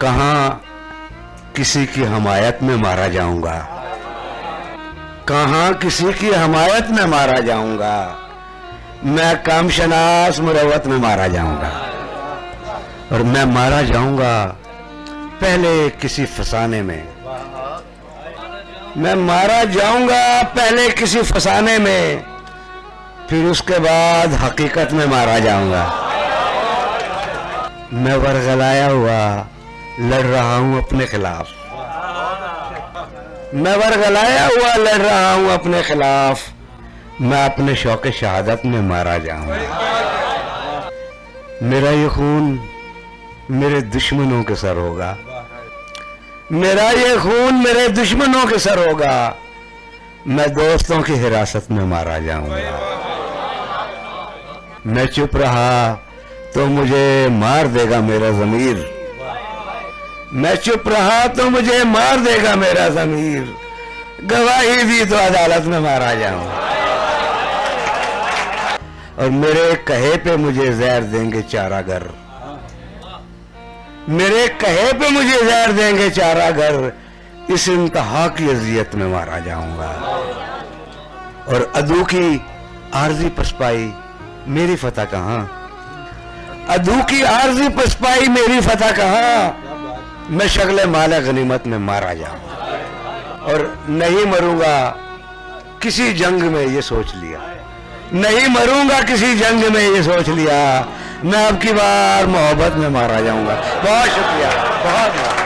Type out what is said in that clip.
کہاں کسی کی حمایت میں مارا جاؤں گا، کہاں کسی کی حمایت میں مارا جاؤں گا، میں کام شناس مروت میں مارا جاؤں گا، اور میں مارا جاؤں گا پہلے کسی فسانے میں، میں مارا جاؤں گا پہلے کسی فسانے میں، پھر اس کے بعد حقیقت میں مارا جاؤں گا۔ میں ورغلایا ہوا لڑ رہا ہوں اپنے خلاف، میں ورغلایا ہوا لڑ رہا ہوں اپنے خلاف، میں اپنے شوق شہادت میں مارا جاؤں گا۔ میرا یہ خون میرے دشمنوں کے سر ہوگا، میرا یہ خون میرے دشمنوں کے سر ہوگا، میں دوستوں کی حراست میں مارا جاؤں گا۔ میں چپ رہا تو مجھے مار دے گا میرا ضمیر، میں چپ رہا تو مجھے مار دے گا میرا ضمیر، گواہی دی تو عدالت میں مارا جاؤں گا، اور میرے کہے پہ مجھے زہر دیں گے چارہ گر، میرے کہے پہ مجھے زہر دیں گے چارہ گر، اس انتہا کی اذیت میں مارا جاؤں گا، اور عدو کی عارضی پسپائی میری فتح کہاں، عدو کی عارضی پسپائی میری فتح کہاں، میں شغل مال غنیمت میں مارا جاؤں گا، اور نہیں مروں گا کسی جنگ میں یہ سوچ لیا، نہیں مروں گا کسی جنگ میں یہ سوچ لیا، میں اب کی بار محبت میں مارا جاؤں گا۔ بہت شکریہ، بہت